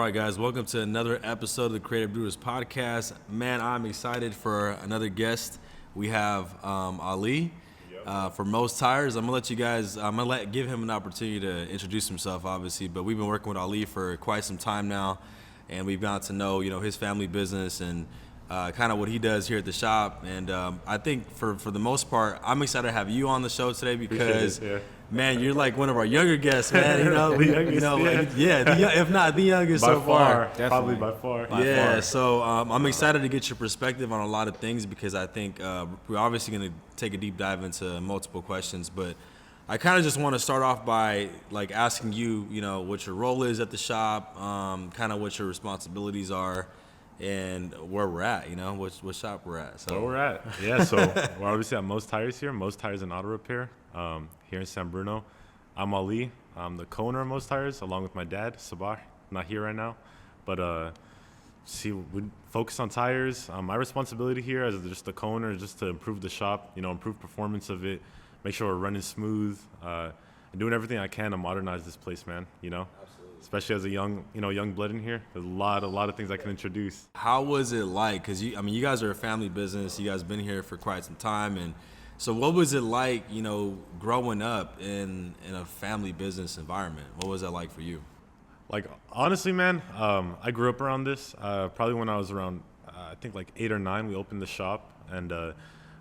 right, guys, welcome to another episode of the Creative Doers podcast. Man, I'm excited for another guest. We have Ali for Most Tires. I'm gonna give him an opportunity to introduce himself, obviously. But we've been working with Ali for quite some time now, and we've gotten to know, his family business and kind of what he does here at the shop. And I think for the most part, I'm excited to have you on the show today because. Man, you're like one of our younger guests, man. If not the youngest so far. Probably by far. So I'm excited to get your perspective on a lot of things because I think we're obviously going to take a deep dive into multiple questions. But I kind of just want to start off by like asking you, what your role is at the shop, kind of what your responsibilities are, and where we're at, what shop we're at. So. Where we're at. Yeah, so we're obviously at Most Tires here. Most Tires and Auto Repair. Here in San Bruno. I'm Ali. I'm the co-owner of Most Tires, along with my dad, Sabah. Not here right now, but we focus on tires. My responsibility here as just the co-owner is just to improve the shop, improve performance of it, make sure we're running smooth, and doing everything I can to modernize this place, man. Absolutely. Especially as a young blood in here. There's a lot of things I can introduce. How was it like? Because you guys are a family business. You guys have been here for quite some time, and so what was it like, growing up in a family business environment? What was that like for you? Like, honestly, man, I grew up around this. Probably when I was around, I think like 8 or 9, we opened the shop. And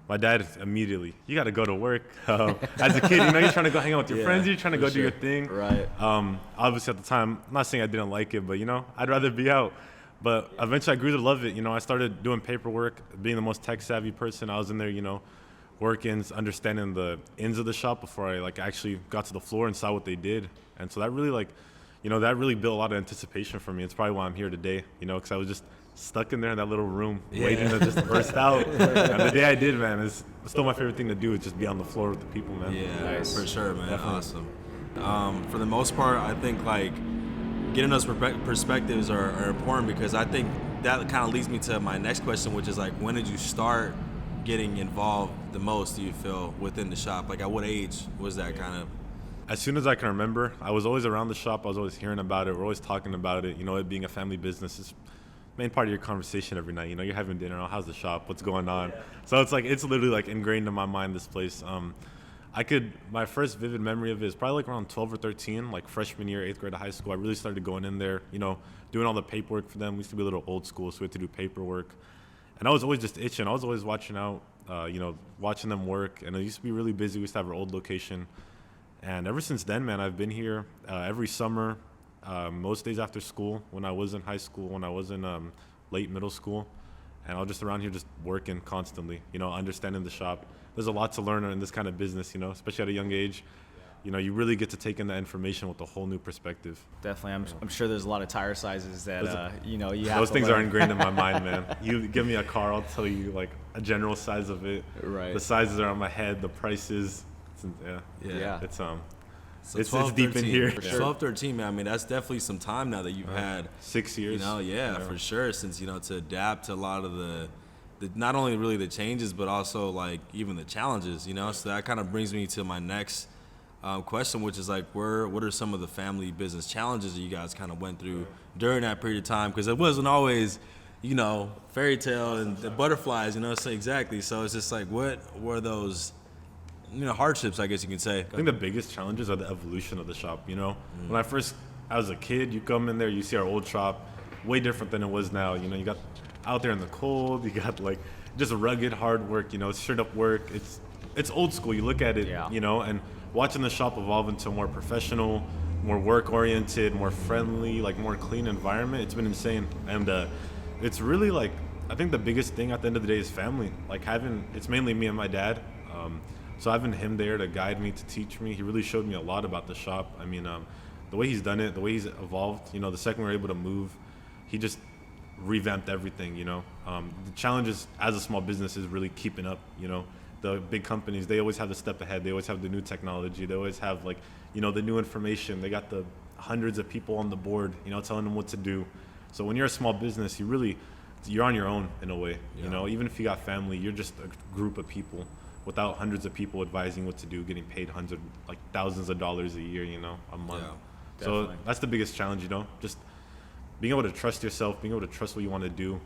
my dad immediately, you got to go to work. As a kid, you're trying to go hang out with your friends. You're trying to go do your thing. Right. Obviously, at the time, I'm not saying I didn't like it, but, I'd rather be out. But eventually, I grew to love it. I started doing paperwork, being the most tech-savvy person. I was in there, working, understanding the ins of the shop before I actually got to the floor and saw what they did. And so that really that really built a lot of anticipation for me. It's probably why I'm here today, because I was just stuck in there in that little room waiting to just burst out. And the day I did, man, is still my favorite thing to do is just be on the floor with the people, man. Yeah, nice. For sure, man. Definitely. Awesome. For the most part, I think getting those perspectives are important because I think that kind of leads me to my next question, which is when did you start getting involved the most, do you feel, within the shop? At what age was that kind of? As soon as I can remember, I was always around the shop. I was always hearing about it. We're always talking about it. It being a family business is the main part of your conversation every night. You're having dinner. Oh, how's the shop? What's going on? Yeah. So it's literally ingrained in my mind, this place. My first vivid memory of it is probably around 12 or 13, freshman year, 8th grade of high school. I really started going in there, doing all the paperwork for them. We used to be a little old school, so we had to do paperwork. And I was always just itching. I was always watching out, watching them work. And it used to be really busy. We used to have our old location. And ever since then, man, I've been here every summer, most days after school, when I was in high school, when I was in late middle school. And I was just around here just working constantly, understanding the shop. There's a lot to learn in this kind of business, especially at a young age. You really get to take in that information with a whole new perspective. Definitely. I'm sure there's a lot of tire sizes that, you have those to things learn. are ingrained in my mind, man. You give me a car, I'll tell you a general size of it. Right. The sizes are on my head, the prices. Yeah. It's 12, it's deep 13, in here. For sure. 12, 13, man. That's definitely some time now that you've had. 6 years. For sure. Since, to adapt to a lot of the not only really the changes, but also even the challenges, So that kind of brings me to my next question, which is what are some of the family business challenges that you guys kind of went through during that period of time? Because it wasn't always, fairy tale and the butterflies, So exactly. So it's just what were those, hardships, I guess you can say? I think the biggest challenges are the evolution of the shop. When I was a kid, you come in there, you see our old shop, way different than it was now. You got out there in the cold, you got just rugged hard work. Straight up work. It's old school. You look at it, and watching the shop evolve into a more professional, more work-oriented, more friendly, more clean environment, it's been insane. And it's really I think the biggest thing at the end of the day is family. It's mainly me and my dad. So having him there to guide me, to teach me, he really showed me a lot about the shop. I mean, the way he's done it, the way he's evolved, the second we were able to move, he just revamped everything, The challenges as a small business is really keeping up, The big companies, they always have a step ahead. They always have the new technology. They always have the new information. They got the hundreds of people on the board, telling them what to do. So when you're a small business, you're on your own in a way, even if you got family, you're just a group of people without hundreds of people advising what to do, getting paid thousands of dollars a year, a month. So that's the biggest challenge, just being able to trust yourself, being able to trust what you want to do,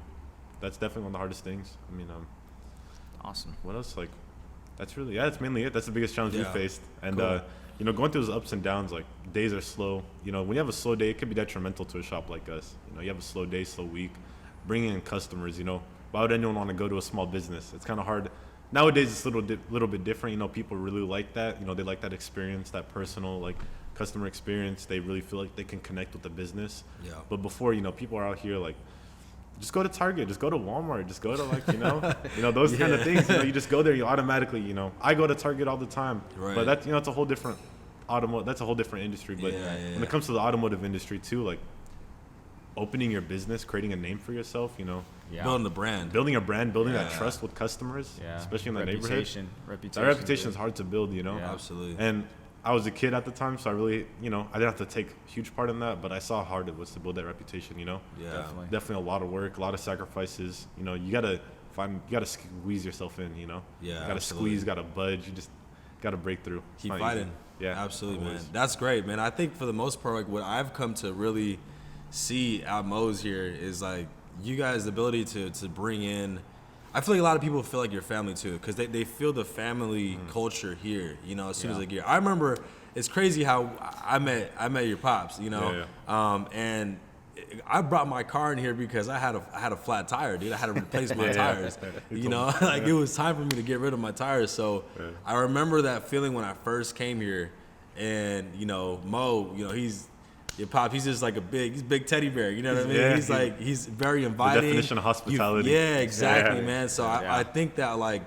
that's definitely one of the hardest things. I mean, Awesome. what else? Like, that's really, that's mainly it. That's the biggest challenge we Yeah. faced. And, Cool. you know, going through those ups and downs, like, days are slow. You know, when you have a slow day, it could be detrimental to a shop like us. You know, you have a slow day, slow week, bringing in customers, you know. Why would anyone want to go to a small business? It's kind of hard. Nowadays, it's a little bit different. You know, people really like that. You know, they like that experience, that personal, like, customer experience. They really feel like they can connect with the business. Yeah. But before, you know, people are out here, like, just go to Target, just go to Walmart, just go to, like, you know, those kind of things. You know, you just go there, you automatically, you know. I go to Target all the time. Right. But that's, you know, it's a whole different that's a whole different industry. But when it comes to the automotive industry too, like, opening your business, creating a name for yourself, you know, Yeah. Building the brand. building a brand, building that Yeah. trust with customers, Yeah. especially in that neighborhood. Reputation. That reputation is hard to build, you know. Yeah. Absolutely. And I was a kid at the time, so I really, you know, I didn't have to take a huge part in that, but I saw how hard it was to build that reputation, you know. Yeah. Definitely. Definitely a lot of work, a lot of sacrifices. You know, you gotta squeeze yourself in, you know. Yeah, You gotta absolutely. squeeze, gotta budge. You just gotta break through. It's Keep not fighting. easy. Yeah, Absolutely, always. man. That's great, man. I think for the most part, like what I've come to really see at Moe's here is like you guys' the ability to bring in. I feel like a lot of people feel like your family too, because they feel the family culture here. You know, as soon as Yeah. they get here. I remember it's crazy how I met your pops. You know, and I brought my car in here because I had a flat tire, dude. I had to replace my tires. You know, like it was time for me to get rid of my tires. So I remember that feeling when I first came here, and you know, Mo, you know, your pop, he's just like he's a big teddy bear. You know what I mean? Yeah, He's very inviting. The definition of hospitality. Yeah, exactly, Yeah. man. So Yeah. I think that like,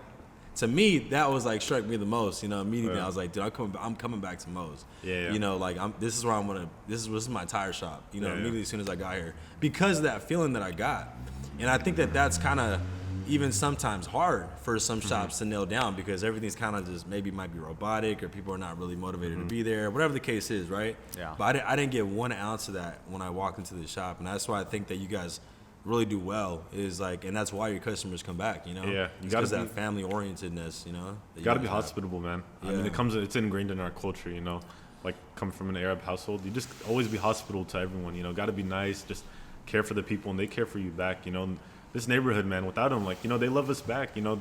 to me, that was like struck me the most. You know, immediately Yeah. I was like, dude, I'm coming back to Moe's. Yeah. You know, like this is where I'm gonna. This is my tire shop. You know, Yeah. immediately as soon as I got here, because of that feeling that I got, and I think that that's kind of even sometimes hard for some shops to nail down because everything's kind of just maybe might be robotic or people are not really motivated to be there, whatever the case is, right? Yeah. But I didn't get 1 ounce of that when I walked into the shop, and that's why I think that you guys really do well. Is like, and that's why your customers come back. You know, Yeah, you It's gotta 'cause that be- family orientedness. You know, that You gotta guys be have. hospitable, man. I Yeah. mean, it's ingrained in our culture, you know. Like, coming from an Arab household, you just always be hospitable to everyone, you know. Gotta be nice, just care for the people, and they care for you back, you know. And this neighborhood, man, without them, like, you know, they love us back, you know.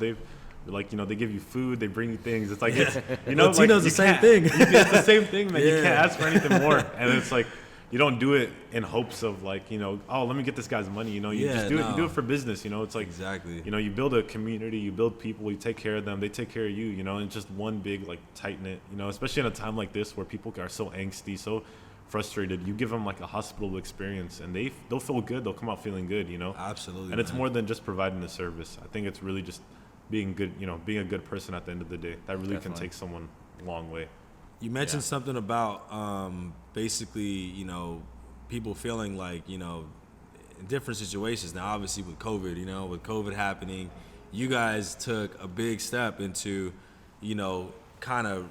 Like, you know, they give you food, they bring you things. It's like, it's, you know, like, Latino's the you same can't- thing. It's the same thing, man. You Yeah. can't ask for anything more. And it's like, you don't do it in hopes of, like, you know, oh, let me get this guy's money. You know, you Yeah, just do it. You do no. it for business. You know, it's like, Exactly. you know, you build a community, you build people, you take care of them, they take care of you. You know, and it's just one big, like, tight knit. You know, especially in a time like this where people are so angsty, so frustrated. You give them like a hospitable experience, and they'll feel good. They'll come out feeling good. You know, Absolutely. and it's man. more than just providing the service. I think it's really just being good. You know, being a good person at the end of the day. That really can Definitely. take someone a long way. You mentioned something about basically, you know, people feeling like, you know, in different situations. Now, obviously with COVID, you know, with COVID happening, you guys took a big step into, you know, kind of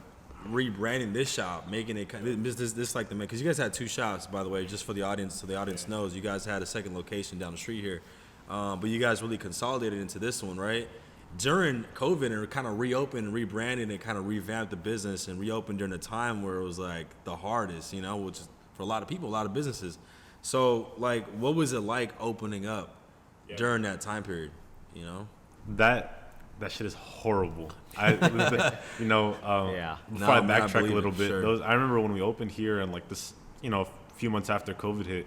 rebranding this shop, making it this like the man, because you guys had 2 shops, by the way, just for the audience, so the audience knows. You guys had a second location down the street here, but you guys really consolidated into this one, right? During COVID, and kind of reopened, rebranded, and kind of revamped the business and reopened during a time where it was like the hardest, you know, which is for a lot of people, a lot of businesses. So, like, what was it like opening up during that time period, you know? That shit is horrible. You know, Yeah. before No, I man, I backtrack believe a little it, bit, sure. I remember when we opened here and like this, you know, a few months after COVID hit,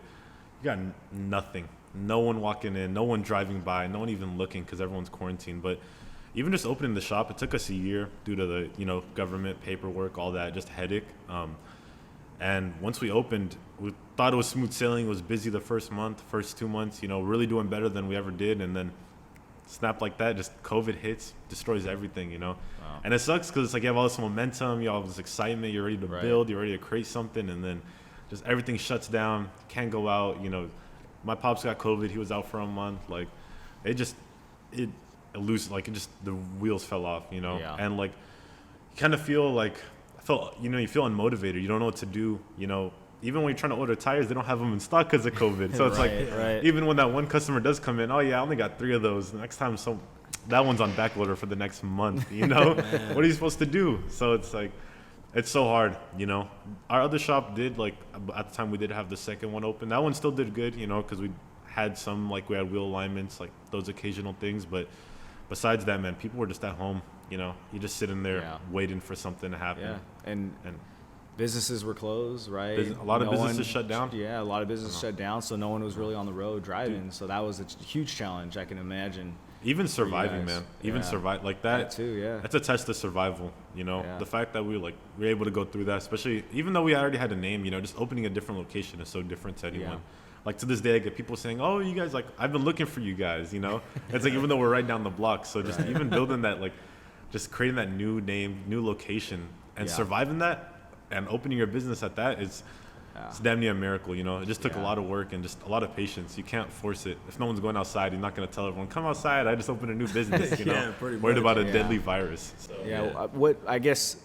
you got nothing. No one walking in, no one driving by, no one even looking because everyone's quarantined. But even just opening the shop, it took us a year due to the, you know, government paperwork, all that, just headache. And once we opened, we thought it was smooth sailing. It was busy the first 2 months, you know, really doing better than we ever did. And then snap like that, just COVID hits, destroys everything, you know. Wow. And it sucks because it's like you have all this momentum, you have all this excitement, you're ready to Right. build, you're ready to create something, and then just everything shuts down, can't go out, you know. My pops got COVID, he was out for a month, like it the wheels fell off, you know. Yeah. And like you kind of feel like you feel unmotivated, you don't know what to do, you know. Even when you're trying to order tires, they don't have them in stock because of COVID. So it's Right. even when that one customer does come in, oh yeah, I only got 3 of those. The next time, that one's on back order for the next month. You know, what are you supposed to do? So it's like, It's so hard, you know. Our other shop did, like, at the time we did have the second one open. That one still did good, you know, because we had some, like, we had wheel alignments, like those occasional things. But besides that, man, people were just at home, you know. You just sitting there waiting for something to happen. Yeah, and businesses were closed, right? A lot of businesses shut down. Yeah, a lot of businesses shut down, so no one was really on the road driving. So that was a huge challenge, I can imagine. Even surviving, man. Even survive like that. That too, yeah. That's a test of survival, you know. Yeah. The fact that we were able to go through that, especially even though we already had a name, you know, just opening a different location is so different to anyone. Yeah. Like to this day, I get people saying, "Oh, you guys, like, I've been looking for you guys," you know. It's like even though we're right down the block, so just even building that, like, just creating that new name, new location, and surviving that, and opening your business at that is. It's damn near a miracle, you know. It just took a lot of work and just a lot of patience. You can't force it. If no one's going outside, you're not going to tell everyone, "Come outside. I just opened a new business." You know, worried about a deadly virus. So. What I guess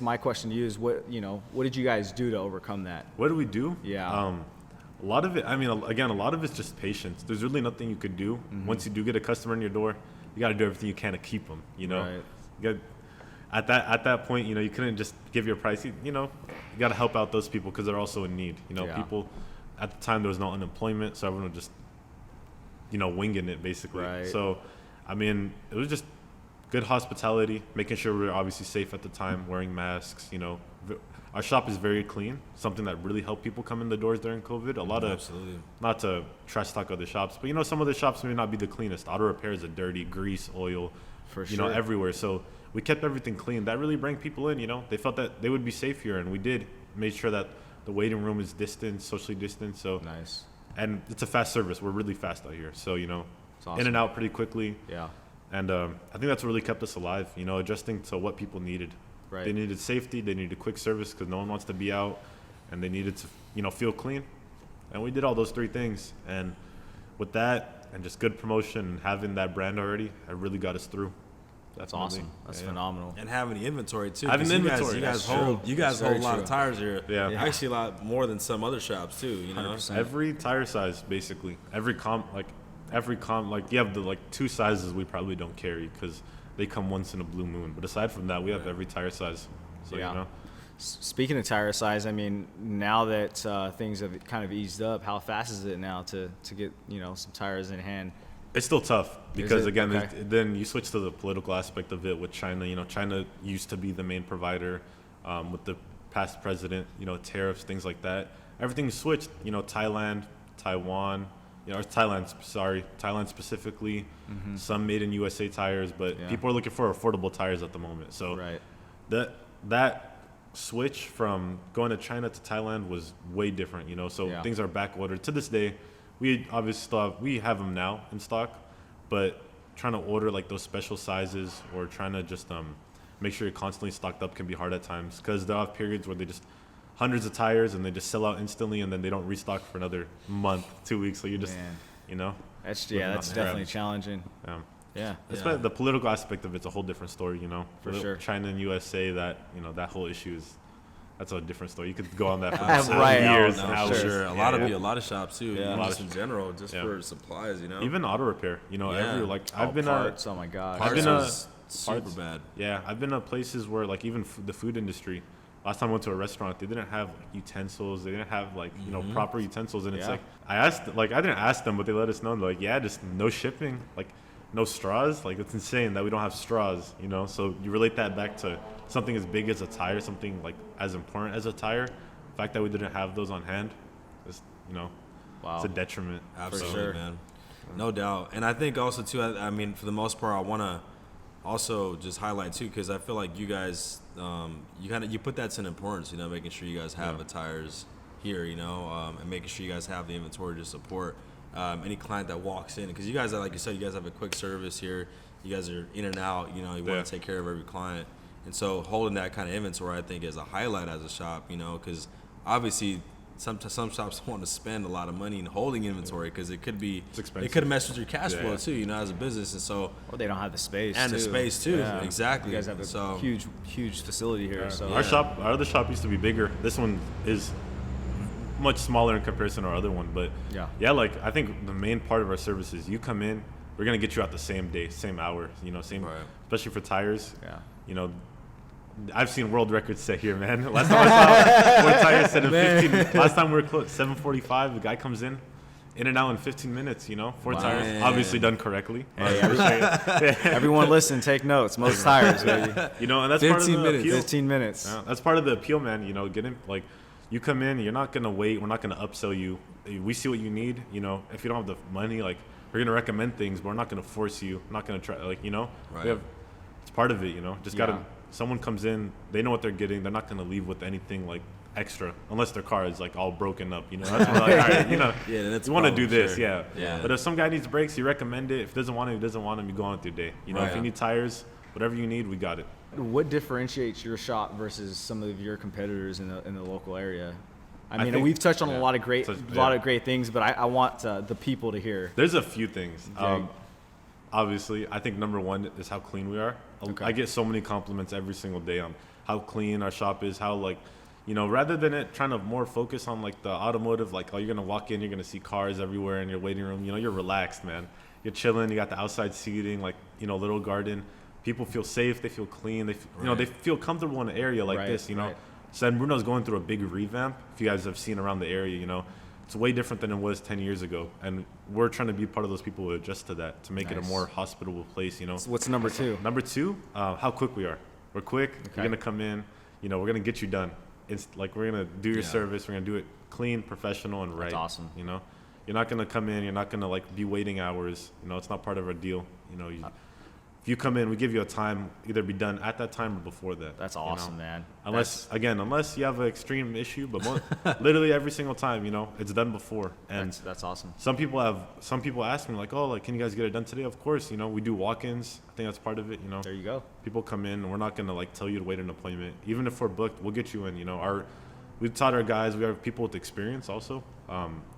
my question to you is what did you guys do to overcome that? What do we do? Yeah. A lot of it. I mean, again, a lot of it's just patience. There's really nothing you could do. Once you do get a customer in your door, you got to do everything you can to keep them. You know, you got. At that point, you know, you couldn't just give your price. You know, you got to help out those people because they're also in need. You know, people at the time there was no unemployment, so everyone was just, you know, winging it basically. Right. So, I mean, it was just good hospitality, making sure we were obviously safe at the time, wearing masks. You know, our shop is very clean, something that really helped people come in the doors during COVID. A lot of, not to trash talk other shops, but you know, some of the shops may not be the cleanest. Auto repairs are dirty, grease, oil, you know, everywhere. So. We kept everything clean. That really brought people in, you know. They felt that they would be safe here, and we did. Made sure that the waiting room is socially distanced. So nice. And it's a fast service. We're really fast out here. So, you know, awesome. In and out pretty quickly. Yeah. And I think that's what really kept us alive, you know, adjusting to what people needed. Right. They needed safety. They needed quick service because no one wants to be out. And they needed to, you know, feel clean. And we did all those three things. And with that and just good promotion and having that brand already, it really got us through. That's awesome. That's phenomenal. And having the inventory too. Having the inventory. You guys hold a lot of tires here. Yeah. Actually, a lot more than some other shops too. You know, 100%. Every tire size basically. Every comp, like you have the two sizes we probably don't carry because they come once in a blue moon. But aside from that, we have every tire size. So you know. Speaking of tire size, I mean, now that things have kind of eased up, how fast is it now to get some tires in hand? It's still tough because again, then you switch to the political aspect of it with China. You know, China used to be the main provider with the past president. You know, tariffs, things like that. Everything switched. You know, Thailand, Taiwan. You know, Thailand specifically. Some made in USA tires, but people are looking for affordable tires at the moment. So that switch from going to China to Thailand was way different. You know, so things are back ordered to this day. We obviously we have them now in stock, but trying to order like those special sizes or trying to just make sure you're constantly stocked up can be hard at times because they'll have periods where they just hundreds of tires and they just sell out instantly and then they don't restock for another month, 2 weeks. So you just, you know. That's definitely challenging. The political aspect of it's a whole different story, you know. For sure. China and USA, that whole issue is. That's a different story. You could go on that for years. Hours. Sure. A lot of shops too. Yeah. Just in general, for supplies, you know. Even auto repair, you know. I've been parts. Oh my god. I've been super bad. Yeah, I've been to places where like even the food industry. Last time I went to a restaurant, they didn't have utensils. They didn't have proper utensils, and it's like I didn't ask them, but they let us know. They're like, just no shipping, like no straws. Like it's insane that we don't have straws, you know. So you relate that back to something as big as a tire, something like as important as a tire. The fact that we didn't have those on hand is, it's a detriment. Absolutely, man. No doubt. And I think also too, I mean, for the most part, I want to also just highlight too, because I feel like you guys, you put that to an importance, making sure you guys have the tires here, and making sure you guys have the inventory to support any client that walks in, because you guys, like you said, you guys have a quick service here. You guys are in and out. You want to take care of every client, and so holding that kind of inventory, I think, is a highlight as a shop. Because obviously some shops want to spend a lot of money in holding inventory because it could be it could mess with your cash flow too. As a business, and so or they don't have the space the space too. Yeah. Exactly. You guys have a huge facility here. So our other shop used to be bigger. This one is much smaller in comparison to our other one, but like I think the main part of our service is you come in, we're gonna get you out the same day, same hour, especially for tires. I've seen world records set here, man. Last time I saw 4 tires set in 15. Last time we were close, 7:45. The guy comes in and out in 15 minutes. 4 tires, obviously done correctly. Hey, everyone listen, take notes. Most tires, baby. And that's part of the appeal. 15 minutes. Yeah, that's part of the appeal, man. You come in, you're not gonna wait. We're not gonna upsell you. We see what you need. If you don't have the money, like we're gonna recommend things, but we're not gonna force you. We're not gonna try, Right. It's part of it. Just gotta. Someone comes in, they know what they're getting. They're not gonna leave with anything like extra, unless their car is like all broken up. That's when all right, Yeah, that's you want to do this, sure. yeah. But if some guy needs brakes, you recommend it. If he doesn't want it, he doesn't want them. You go on with your day. If you need tires, whatever you need, we got it. What differentiates your shop versus some of your competitors in the local area? I mean, think- we've touched on a lot of great things, but I want the people to hear. There's a few things. Okay. Obviously, I think number one is how clean we are. Okay. I get so many compliments every single day on how clean our shop is, how rather than it trying to more focus on like the automotive, like, oh, you're going to walk in, you're going to see cars everywhere in your waiting room. You're relaxed, man. You're chilling. You got the outside seating, like, little garden. People feel safe. They feel clean. They feel comfortable in an area like this, Right. San Bruno's going through a big revamp. If you guys have seen around the area, it's way different than it was 10 years ago. And we're trying to be part of those people who adjust to that, to make it a more hospitable place, So what's number 2? Number 2, how quick we are. We're quick. Okay. We're going to come in. We're going to get you done. It's like we're going to do your service. We're going to do it clean, professional, and right. That's awesome. You're not going to come in. You're not going to like be waiting hours. It's not part of our deal. If you come in, we give you a time, either be done at that time or before that. That's awesome, man. Unless you have an extreme issue, but literally every single time, it's done before. And that's awesome. some people ask me like, oh, like, can you guys get it done today? Of course, we do walk-ins. I think that's part of it. There you go. People come in, and we're not gonna like tell you to wait an appointment. Even if we're booked, we'll get you in. We've taught our guys. We have people with experience also.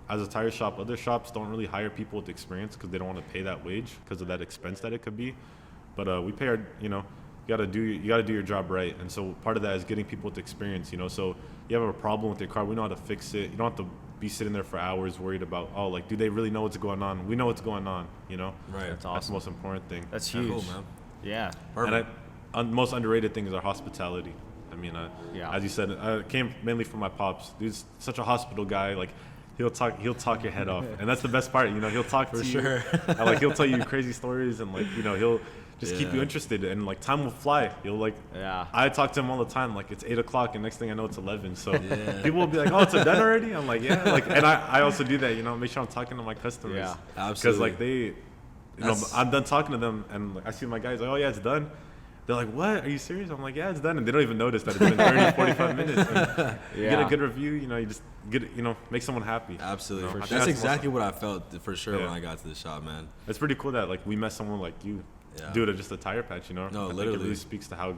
As a tire shop, other shops don't really hire people with experience because they don't want to pay that wage because of that expense that it could be. But we pay our, you gotta do your job right, and so part of that is getting people with experience. So you have a problem with your car, we know how to fix it. You don't have to be sitting there for hours worried about, oh, like, do they really know what's going on? We know what's going on. Right. That's awesome. That's the most important thing. That's huge. Cool, man. Yeah. Perfect. And most underrated thing is our hospitality. I mean, as you said, it came mainly from my pops. Dude's such a hospital guy. Like, he'll talk your head off, and that's the best part. He'll talk to you, and like he'll tell you crazy stories, and like he'll just keep you interested, and like time will fly. I talk to him all the time. Like, it's 8 o'clock, and next thing I know, it's 11. So people will be like, "Oh, it's done already." I'm like, "Yeah." Like, and I also do that. Make sure I'm talking to my customers. Yeah, absolutely. Because like I'm done talking to them, and like, I see my guys like, "Oh yeah, it's done." They're like, "What? Are you serious?" I'm like, "Yeah, it's done." And they don't even notice that it's been 30, 45 minutes. And you get a good review, you just get, make someone happy. Absolutely. For sure. That's exactly what I felt for sure when Yeah. I got to the shop, man. It's pretty cool that like we met someone like you, do it at just a tire patch, No, I think literally. it really speaks to how it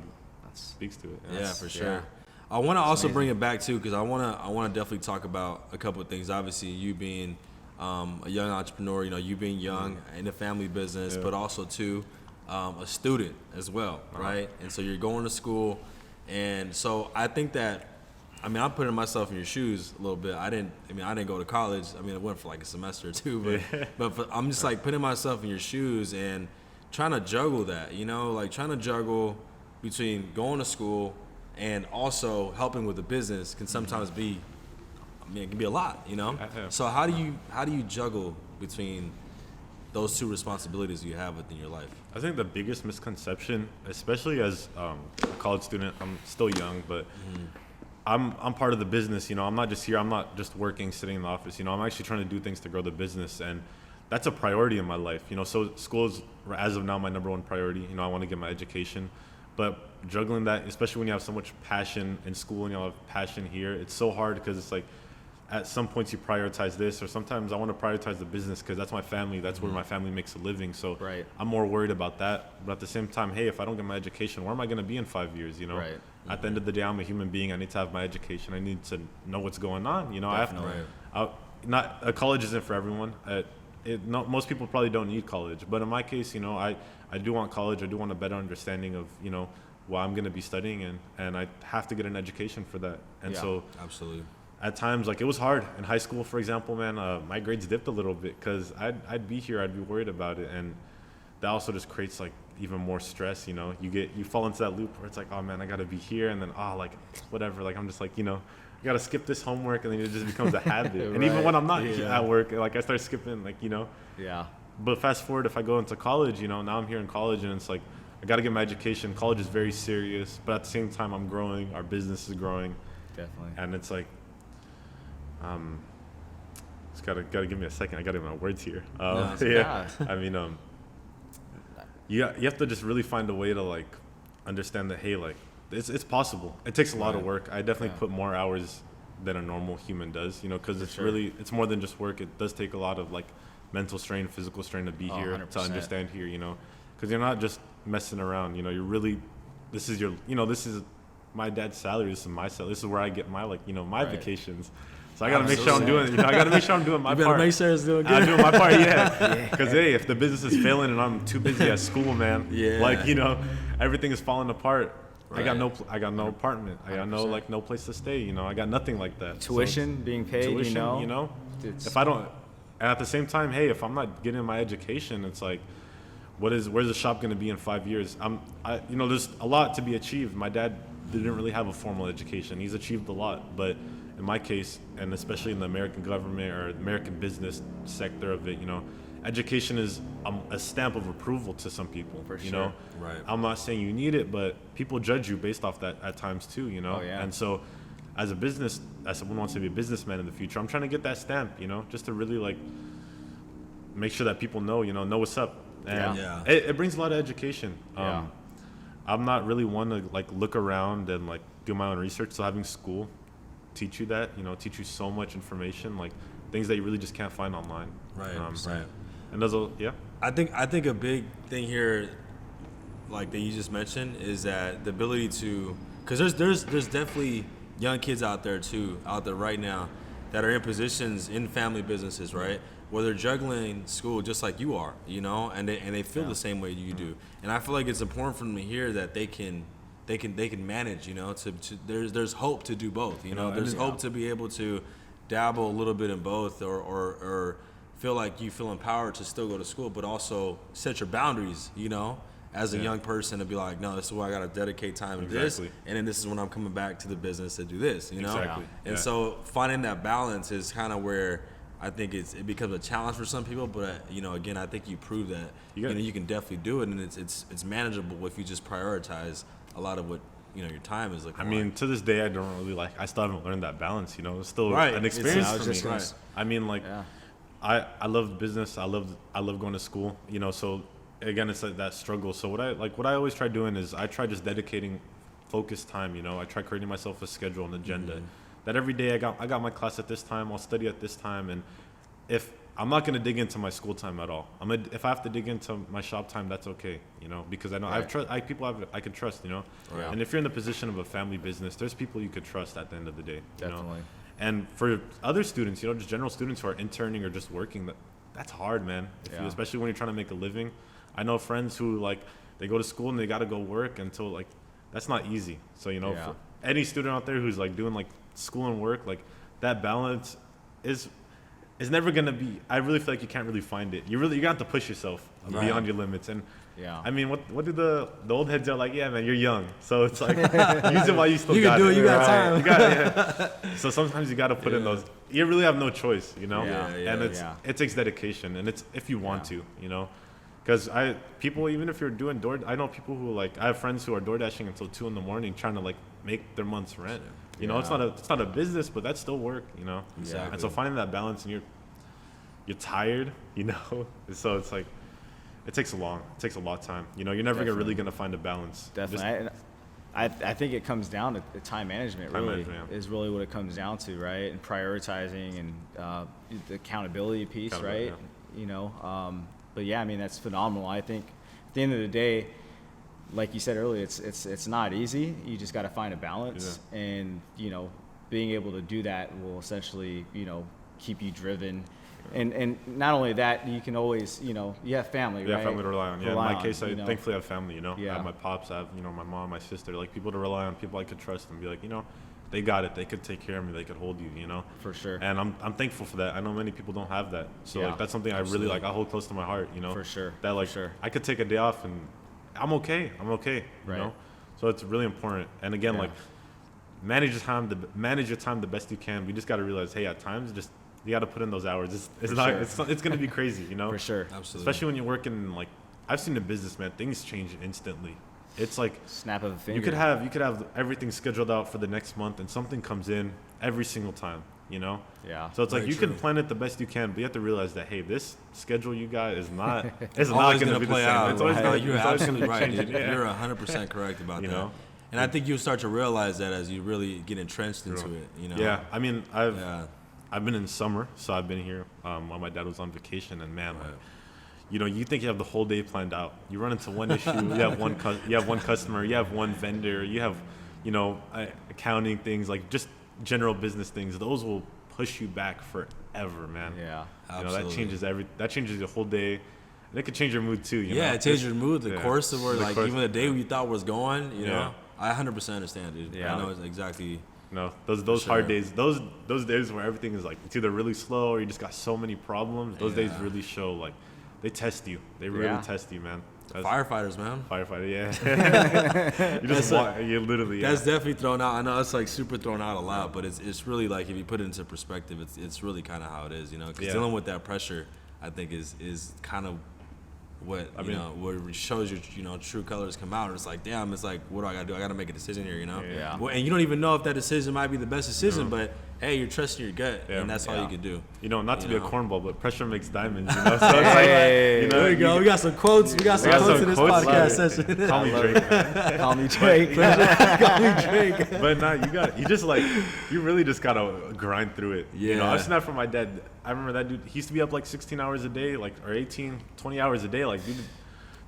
speaks to it. Yeah, for sure. I want to also bring it back too, because I want to definitely talk about a couple of things. Obviously, you being a young entrepreneur, you being young in the family business, but also too a student as well, right? And so you're going to school, and so I think that, I'm putting myself in your shoes a little bit. I didn't go to college. I went for like a semester or two, but I'm just like putting myself in your shoes and trying to juggle that, like trying to juggle between going to school and also helping with the business can sometimes be, it can be a lot, So how do you juggle between those two responsibilities you have within your life? I think the biggest misconception, especially as a college student, I'm still young, but I'm part of the business. I'm not just here. I'm not just working, sitting in the office. I'm actually trying to do things to grow the business, and that's a priority in my life. So school is, as of now, my number one priority. I want to get my education, but juggling that, especially when you have so much passion in school and you have passion here, it's so hard because it's like, at some points you prioritize this, or sometimes I want to prioritize the business because that's my family. That's where my family makes a living. So I'm more worried about that. But at the same time, hey, if I don't get my education, where am I going to be in 5 years? At the end of the day, I'm a human being. I need to have my education. I need to know what's going on. College isn't for everyone. Most people probably don't need college. But in my case, I do want college. I do want a better understanding of, what I'm going to be studying in. And I have to get an education for that. And so absolutely. At times, like, it was hard in high school, for example, man. My grades dipped a little bit because I'd be here, I'd be worried about it, and that also just creates like even more stress. You know, you fall into that loop where it's like, oh man, I gotta be here, and then like whatever, like I'm just like, you know, you gotta skip this homework, and then it just becomes a habit. Right. And even when I'm not Yeah. at work, like I start skipping, like, you know. Yeah. But fast forward, if I go into college, you know, now I'm here in college, and it's like I gotta get my education. College is very serious, but at the same time, I'm growing. Our business is growing, Definitely. and it's like, it's gotta give me a second. I gotta get my words here. Yeah. I mean, you have to just really find a way to like understand that, hey, like it's possible. It takes a lot of Right. work. I definitely Yeah. put more hours than a normal human does, you know, because it's sure. really, it's more than just work. It does take a lot of like mental strain, physical strain to be Oh, here, 100%. to understand here, you know, because you're not just messing around, you know, you're really, this is your, you know, this is my dad's salary, this is my salary, this is where I get my, like, you know, my Right. vacations. So I gotta make sure I'm doing, you know, I gotta make sure I'm doing my You better part. make sure it's doing I'm good. doing my part, yeah. Because hey, if the business is failing and I'm too busy at school, man, Yeah. like, you know, everything is falling apart. I got Right. I got no apartment. I got no 100%. like no place to stay. You know, I got nothing like that. So Tuition being paid, tuition, you know. It's- if I don't, and at the same time, hey, if I'm not getting my education, it's like, where's the shop gonna be in 5 years? You know, there's a lot to be achieved. My dad didn't really have a formal education. He's achieved a lot, but in my case, and especially in the American government or American business sector of it, you know, education is a stamp of approval to some people. For you sure. know, Right. I'm not saying you need it, but people judge you based off that at times too. You know, Oh, yeah. and so as a business, as someone who wants to be a businessman in the future, I'm trying to get that stamp. You know, just to really like make sure that people know, you know what's up. And Yeah. it brings a lot of education. Yeah. I'm not really one to like look around and like do my own research. So having school teach you that, you know, teach you so much information, like things that you really just can't find online. Right, So- right. And those, yeah. I think a big thing here, like that you just mentioned, is that the ability to, because there's definitely young kids out there right now that are in positions in family businesses, right, where they're juggling school just like you are, you know, and they feel the same way you do, and I feel like it's important for them to hear that they can manage, you know, to there's hope to do both, you know, and there's yeah. hope to be able to dabble a little bit in both, or feel like you feel empowered to still go to school, but also set your boundaries, you know, as a Yeah. young person, to be like, no, this is where I got to dedicate time to this, Exactly. and then this is when I'm coming back to the business to do this, you know. Exactly. And Yeah. so finding that balance is kind of where I think it becomes a challenge for some people, but you know, again, I think you prove that You got- you can definitely do it, and it's manageable if you just prioritize a lot of what your time is looking I like. mean, to this day, I don't really like. I still haven't learned that balance. You know, it's still Right. an It's- experience I was for me. just gonna s- I mean, like, Yeah. I love business. I love going to school. You know, so again, it's like that struggle. So what I always try doing is I try just dedicating focused time. You know, I try creating myself a schedule, an agenda. That every day I got my class at this time. I'll study at this time, and if I'm not gonna dig into my school time at all. If I have to dig into my shop time, that's okay, you know, because I know Right. I can trust, you know. Yeah. And if you're in the position of a family business, there's people you could trust at the end of the day. You know? Definitely. And for other students, you know, just general students who are interning or just working, that's hard, man. Yeah. Especially when you're trying to make a living. I know friends who like they go to school and they got to go work until like that's not easy. So you know, Yeah. for any student out there who's like doing like school and work, like that balance is never gonna be. I really feel like you can't really find it. You got to push yourself Right. beyond your limits. And Yeah. I mean, what do the old heads are like? Yeah, man, you're young, so it's like use it while you still You can got do it. it, you got Right. time. You got it, yeah. So sometimes you got to put in Yeah. those. You really have no choice, you know. Yeah, And it takes dedication, and it's if you want to, you know. Because people, even if you're doing I know people who like, I have friends who are door dashing until 2 a.m. trying to like make their month's rent. You know, it's not a business, but that's still work, you know. Exactly. And so finding that balance, and you're tired, you know. So it's like, it takes a lot of time. You know, you're never Definitely. really gonna find a balance. Definitely. I think it comes down to time management, Time really, management, yeah. is really what it comes down to, right? And prioritizing and the accountability piece, Accountability, right? You know, but yeah, I mean, that's phenomenal. I think at the end of the day, like you said earlier, it's not easy. You just got to find a balance, and you know, being able to do that will essentially, you know, keep you driven. And not only that, you can always, you know, you have family, Yeah, right? family to rely on. Yeah, in my case, I you know. thankfully have family, you know. I Yeah. have my pops, I have, you know, my mom, my sister, like people to rely on, people I could trust and be like, you know, they got it. They could take care of me. They could hold you, you know. For sure. And I'm thankful for that. I know many people don't have that. So Yeah, like that's something I really like, I hold close to my heart, you know. For sure, That like for sure. I could take a day off and I'm okay. Right. You know, so it's really important. And again, Yeah. like manage your time the best you can. We just got to realize, hey, at times just you got to put in those hours. It's not it's gonna be crazy, you know. For sure. Absolutely. Especially when you're working like I've seen in business, man. Things change instantly. It's like Snap of a finger. you could have everything scheduled out for the next month, and something comes in every single time. You know. Yeah. So it's like Very you true. can plan it the best you can, but you have to realize that, hey, this schedule you got is not it's not Always going to gonna be the play same. out. It's always Right. gonna, You're it's always absolutely gonna right. change. Dude. Yeah. You're 100% correct about You that. know? And I think you start to realize that as you really get entrenched into it. You know. Yeah, I mean, Yeah. I've been in summer, so I've been here while my dad was on vacation, and man, like, you know, you think you have the whole day planned out. You run into one issue, you have one customer, you have one vendor, you have, you know, accounting things, like just general business things. Those will push you back forever, man. Yeah. You know, Absolutely. that changes your whole day, and it could change your mood too. You know? Yeah, it changes your mood, the Yeah. course of where, The like, course, even the day we thought was going, you Yeah. know. I 100% understand, dude. Yeah. I know it's exactly. No, those hard sure. days, those days where everything is like it's either really slow or you just got so many problems. Those days Yeah. really show like they test you. They really Yeah. test you, man. That's Firefighters, man. firefighter, yeah. You just you literally. That's Yeah. definitely thrown out. I know it's like super thrown out a lot, but it's really like if you put it into perspective, it's really kind of how it is, you know. Because Yeah. dealing with that pressure, I think is kind of what what shows your true colors come out. It's like, damn, it's like, what do I gotta do? I gotta make a decision here, you know. Yeah. Well, and you don't even know if that decision might be the best decision, but hey, you're trusting your gut, Yeah. and that's all Yeah. you can do. You know, not to You be know? a cornball, but pressure makes diamonds. You know, so it's Hey, like, you know, There you go. We got some quotes. We got some got quotes some in this quotes, podcast love it. session. Call me Drake, man. Call me Drake. Call me Drake. But no, you just like you really just gotta grind through it. You know, Yeah. I've seen that from my dad. I remember that dude. He used to be up like 16 hours a day, like or 18, 20 hours a day. Like, dude,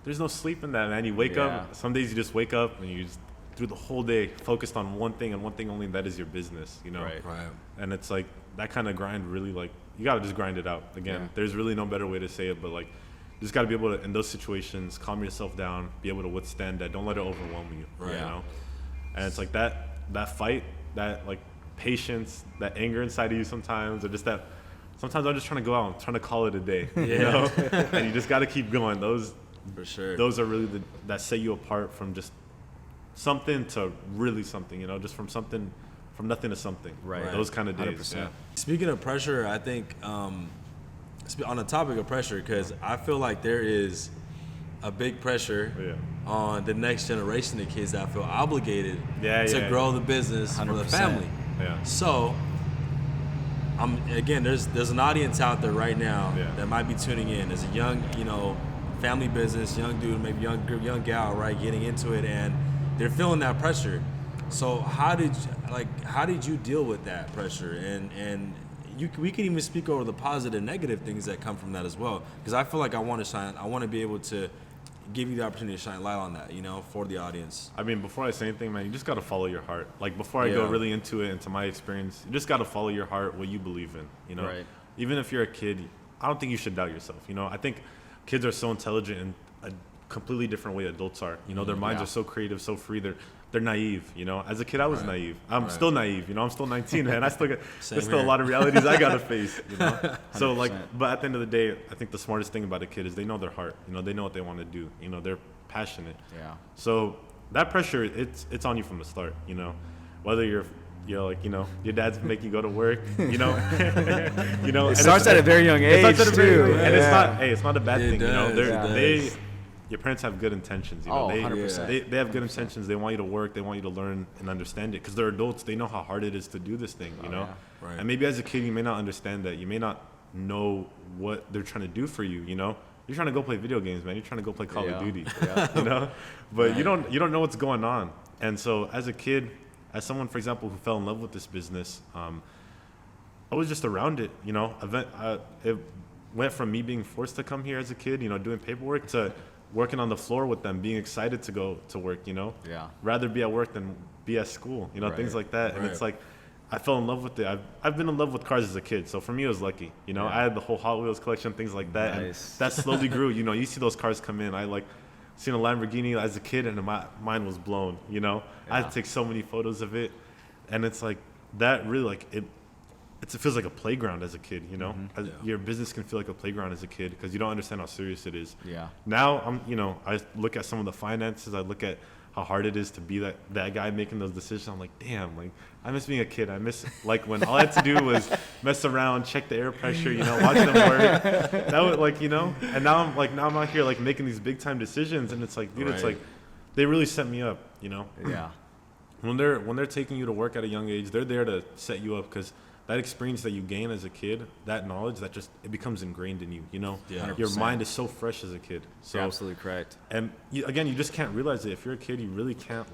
there's no sleep in that, man. You wake Yeah. up. Some days you just wake up and you just through the whole day focused on one thing and one thing only, and that is your business. You know. Right. Right. And it's like that kind of grind really like you gotta just grind it out. Again, Yeah. there's really no better way to say it, but like you just gotta be able to in those situations calm yourself down, be able to withstand that. Don't let it overwhelm you. Right. You know. And it's like that fight, that like patience, that anger inside of you sometimes, or just that. Sometimes I'm just trying to go out and trying to call it a day. You know. And you just gotta keep going. For sure. Those are really that set you apart from just something to really something. You know, just from nothing to something. Right. Those kind of days. 100%. Yeah. Speaking of pressure, I think on the topic of pressure, because I feel like there is a big pressure Yeah. on the next generation of kids that feel obligated Yeah, to yeah, grow the business for the 100%. family. Yeah. So, again, there's an audience out there right now Yeah. that might be tuning in. There's a young, family business, young dude, maybe young gal, right, getting into it, and they're feeling that pressure. So how did you deal with that pressure? And we can even speak over the positive, negative things that come from that as well. Because I feel like I want to be able to give you the opportunity to shine light on that, for the audience. I mean, before I say anything, man, you just got to follow your heart. Like, before I go Yeah. really into it, into my experience, you just got to follow your heart, what you believe in, you know? Right. Even if you're a kid, I don't think you should doubt yourself, you know? I think kids are so intelligent in a completely different way adults are. You know, their minds Yeah. are so creative, so free. They're naive, you know? As a kid, I was Right. naive. I'm Right. still naive, you know? I'm still 19, man. Same There's still a here. lot of realities I got to face, you know? So, like, 100%. but at the end of the day, I think the smartest thing about a kid is they know their heart. You know, they know what they want to do. You know, they're passionate. Yeah. So that pressure, it's on you from the start, you know. Whether your dad's making you go to work, you know. It starts at a very young age, It starts at a very too. young age, and Yeah. it's not a bad It thing, you know. does, it does. Your parents have good intentions, you know. Oh, they, 100%. they have good intentions. They want you to work. They want you to learn and understand it because they're adults. They know how hard it is to do this thing, you know. yeah. Right. And maybe as a kid, you may not understand that. You may not know what they're trying to do for you, you know. You're trying to go play video games, man. You're trying to go play Call Yeah. of Duty, Yeah. you know. But Right. you don't know what's going on. And so as a kid, as someone, for example, who fell in love with this business, I was just around it, you know. It went from me being forced to come here as a kid, you know, doing paperwork, to working on the floor with them, being excited to go to work, you know. Yeah. Rather be at work than be at school, you know, Right. things like that. And Right. it's like, I fell in love with it. I've been in love with cars as a kid, so for me it was lucky. You know, Yeah. I had the whole Hot Wheels collection, things like that. Nice. And that slowly grew. You know, you see those cars come in. I seen a Lamborghini as a kid, and my mind was blown. You know, I had Yeah. to take so many photos of it, and it's like that really it feels like a playground as a kid, you know. Mm-hmm. Your business can feel like a playground as a kid because you don't understand how serious it is. Yeah. Now I look at some of the finances. I look at how hard it is to be that guy making those decisions. I'm like, damn, like I miss being a kid. I miss like when all I had to do was mess around, check the air pressure, watch them work. That would and now I'm out here like making these big time decisions, and it's like, dude, it's like they really set me up, Yeah. When they're taking you to work at a young age, they're there to set you up because that experience that you gain as a kid, that knowledge, it becomes ingrained in you. Yeah. Your mind is so fresh as a kid. So You're absolutely correct. and you just can't realize it. If you're a kid, you really can't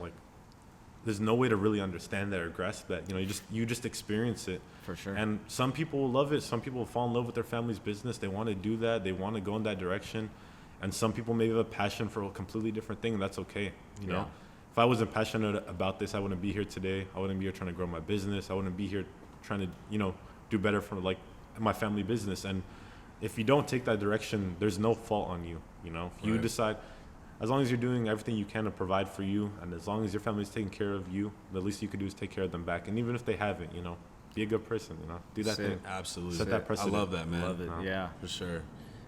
there's no way to really understand that or grasp that. You just experience it. For sure. And some people will love it. Some people will fall in love with their family's business. They want to do that. They want to go in that direction. And some people maybe have a passion for a completely different thing, and that's okay. Yeah. If I wasn't passionate about this, I wouldn't be here today. I wouldn't be here trying to grow my business. I wouldn't be here trying to, do better for my family business. And if you don't take that direction, there's no fault on you. If you decide, as long as you're doing everything you can to provide for you, and as long as your family's taking care of you, the least you could do is take care of them back. And even if they haven't, be a good person. Do that thing. Absolutely. Set that precedent. I love that, man. Love it. Yeah. For sure.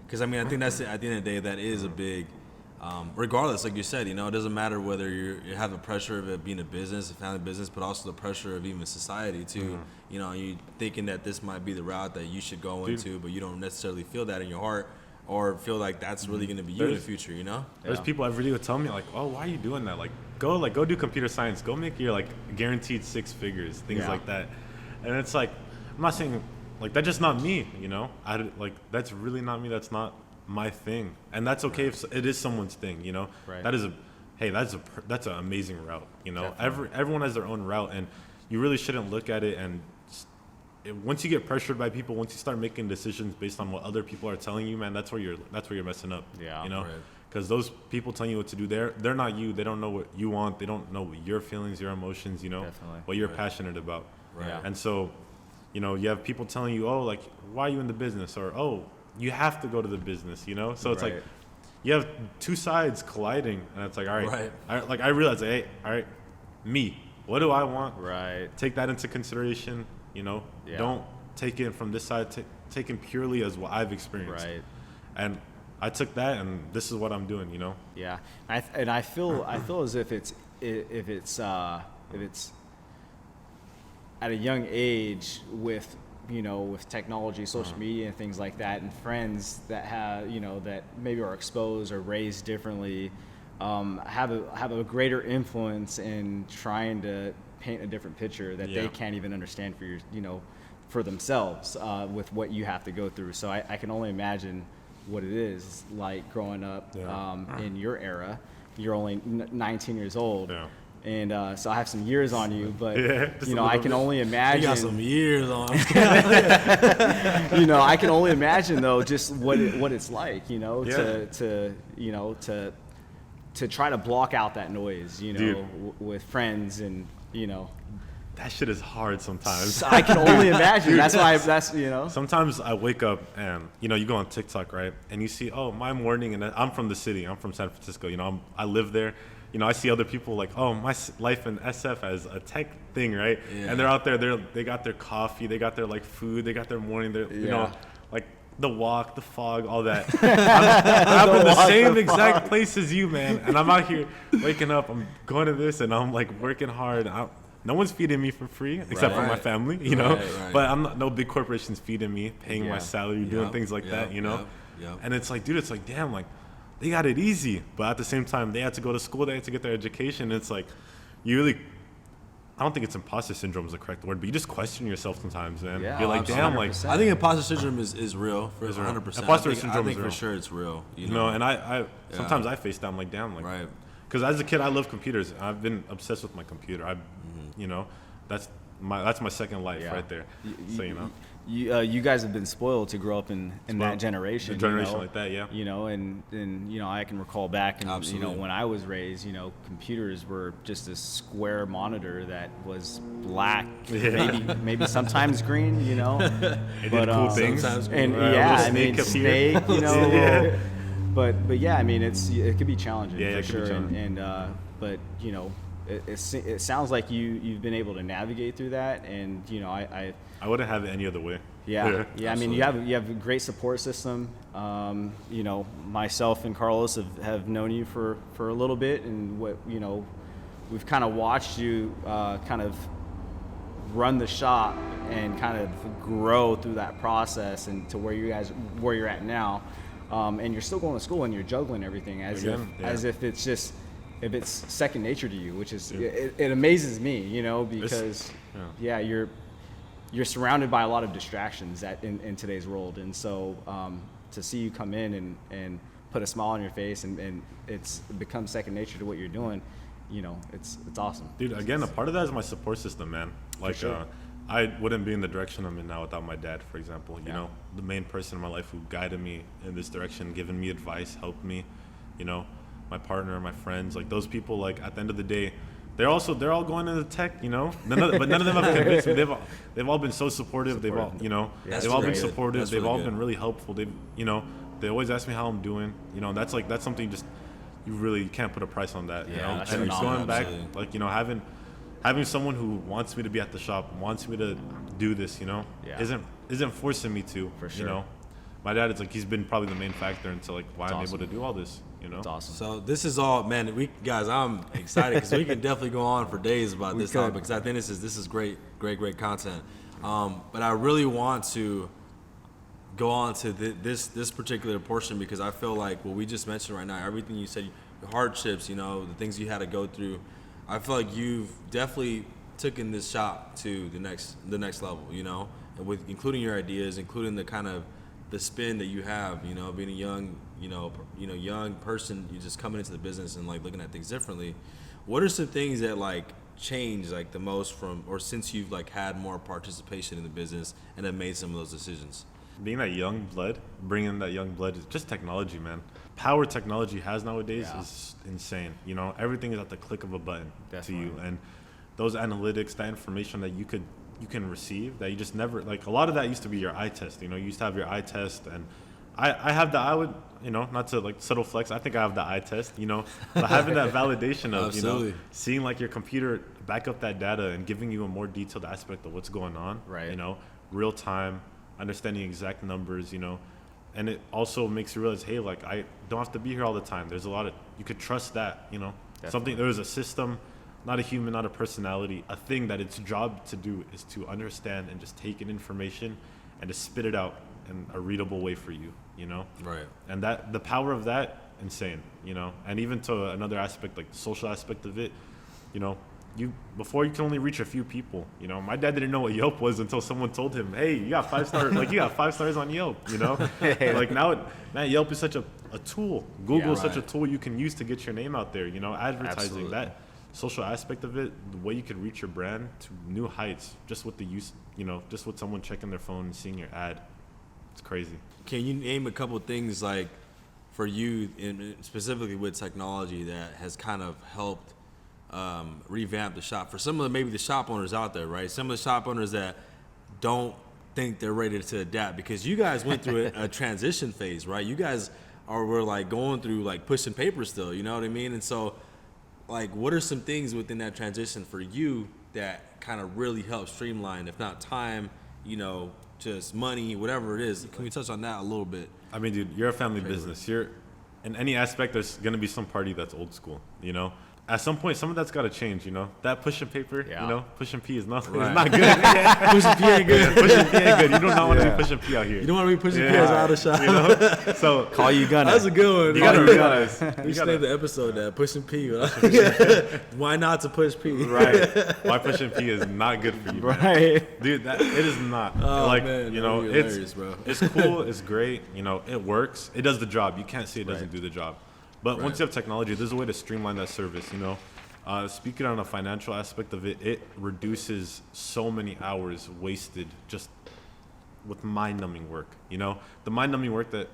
Because I think that's it. At the end of the day, that is a big. Regardless, like you said, it doesn't matter whether you have the pressure of it being a business, a family business, but also the pressure of even society too. You thinking that this might be the route that you should go into, but you don't necessarily feel that in your heart or feel like that's really going to be you in the future. There's people every day who tell me like, oh, why are you doing that? Go do computer science. Go make your guaranteed 6 figures, things like that. And it's like, I'm not saying that's just not me. That's really not me. That's not my thing, and that's okay if it is someone's thing. Right. That's an amazing route. Definitely. Everyone has their own route, and you really shouldn't look at it. And once you get pressured by people, once you start making decisions based on what other people are telling you, man, that's where you're messing up. Yeah. Because those people telling you what to do, they're not you. They don't know what you want. They don't know your feelings, your emotions. Definitely. What you're passionate about. Right. Yeah. And so, you have people telling you, oh, why are you in the business, or oh, you have to go to the business, So it's like you have two sides colliding, and it's like, all right. I realize, hey, all right, me, what do I want? Right. Take that into consideration, Yeah. Don't take it from this side, take it purely as what I've experienced. Right. And I took that, and this is what I'm doing, Yeah. I feel as if it's at a young age with technology, social media, and things like that, and friends that have that maybe are exposed or raised differently, have a greater influence in trying to paint a different picture that they can't even understand for themselves with what you have to go through. So I can only imagine what it is like growing up in your era. You're only 19 years old. Yeah. And so I have some years on you, but just I can only imagine. You got some years on. I can only imagine though just what it's like, to try to block out that noise, with friends and That shit is hard sometimes. I can only imagine. That's why. Sometimes I wake up and you go on TikTok, right, and you see, oh, my morning, and I'm from the city. I'm from San Francisco. I live there. I see other people like, oh, my life in SF as a tech thing, right? Yeah. And they're out there. They got their coffee. They got their food. They got their morning. The walk, the fog, all that. I'm in the same exact place as you, man. And I'm out here waking up. I'm going to this, and I'm working hard. No one's feeding me for free except for my family, Right. But no big corporations feeding me, paying my salary, doing things like that, And it's like, dude, it's like, damn, they got it easy. But at the same time, they had to go to school, they had to get their education. It's like, I don't think it's imposter syndrome is the correct word, but you just question yourself sometimes, man. Yeah, you're like, damn, 100%. I think imposter syndrome is real for 100%. Imposter syndrome I think is real. for sure it's real. And I sometimes I face that. I'm like, damn, right. Because as a kid, I love computers. I've been obsessed with my computer. That's my second life right there. You guys have been spoiled to grow up in that generation. A generation like that, yeah. And I can recall back, and when I was raised, computers were just a square monitor that was black, maybe sometimes green, It did cool things. And snake, But yeah, it could be challenging for sure. And but it sounds like you've been able to navigate through that, and you know, I wouldn't have it any other way. Yeah. I mean, you have a great support system. You know, myself and Carlos have known you for a little bit, and we've kind of watched you kind of run the shop and kind of grow through that process and to where you're at now. And you're still going to school and you're juggling everything as if it's second nature to you, which is it amazes me, you know, because you're surrounded by a lot of distractions in today's world, and so to see you come in and put a smile on your face and it's become second nature to what you're doing, you know, it's awesome. Dude, again, a part of that is my support system, man. Like, sure. I wouldn't be in the direction I'm in now without my dad, for example. You know, the main person in my life who guided me in this direction, given me advice, helped me. You know, my partner, my friends, like those people. Like at the end of the day, they're all going into tech. You know, but none of them have convinced me. They've all been so supportive. They've all, you know, they've all been supportive. They've all been really helpful. They always ask me how I'm doing. You know, that's something just you really can't put a price on that. You know, and going back, like, you know, having someone who wants me to be at the shop, wants me to do this, you know, isn't forcing me to. For sure. You know, my dad, it's like he's been probably the main factor into like why I'm able to do all this. You know, it's awesome. So this is all, man. Guys, I'm excited because we can definitely go on for days about this topic because I think this is great content. But I really want to go on to this particular portion because I feel like what we just mentioned right now, everything you said, the hardships, you know, the things you had to go through. I feel like you've definitely taken this shop to the next level, you know, and with including your ideas, including the kind of the spin that you have, you know, being a young, young person, you just coming into the business and like looking at things differently. What are some things that like changed like the most from or since you've like had more participation in the business and have made some of those decisions? Being that young blood, bringing that young blood is just technology, man. Power technology has nowadays is insane. You know, everything is at the click of a button to you, and those analytics, that information that you can receive that you just never like. A lot of that used to be your eye test. You know, you used to have your eye test, and I have the I would, you know, not to like subtle flex. I think I have the eye test. You know, but having that validation of you know seeing like your computer back up that data and giving you a more detailed aspect of what's going on. Right. You know, real time. Understanding exact numbers, you know, and it also makes you realize, hey, like I don't have to be here all the time. There's a lot of you could trust that, you know, there is a system, not a human, not a personality, a thing that its job to do is to understand and just take in information and to spit it out in a readable way for you, you know, right? And that the power of that, insane, you know, and even to another aspect like the social aspect of it, you know. Before you can only reach a few people, you know. My dad didn't know what Yelp was until someone told him, "Hey, you got 5 stars, like you got 5 stars on Yelp," you know. Like now, Yelp is such a tool. Google is such a tool you can use to get your name out there. You know, advertising, that social aspect of it, the way you can reach your brand to new heights, just with the use, you know, just with someone checking their phone and seeing your ad, it's crazy. Can you name a couple of things like for you, specifically with technology, that has kind of helped revamp the shop for some of maybe the shop owners out there, right? Some of the shop owners that don't think they're ready to adapt because you guys went through a transition phase, right? You guys were like going through like pushing paper still, you know what I mean? And so like what are some things within that transition for you that kind of really help streamline, if not time, you know, just money, whatever it is? Can we touch on that a little bit? I mean, dude, you're a family business. You're in any aspect, there's going to be some party that's old school, you know? At some point, some of that's got to change, you know. That pushing paper, you know, pushing P is not, it's not good. Pushing P ain't good. Pushing P ain't good. You do not want to be pushing P out here. You don't want to be pushing P out of shop. You know? So call you Gunner. That's a good one. You got to realize. We should name the episode that pushing P. Why not to push P? Right. Why pushing P is not good for you, man. Right, dude. It is not. Oh, like man, you know, it's bro. It's cool. It's great. You know, it works. It does the job. You can't say it doesn't do the job. But once you have technology, there's a way to streamline that service. You know. Speaking on a financial aspect of it, it reduces so many hours wasted just with mind-numbing work. You know, the mind-numbing work that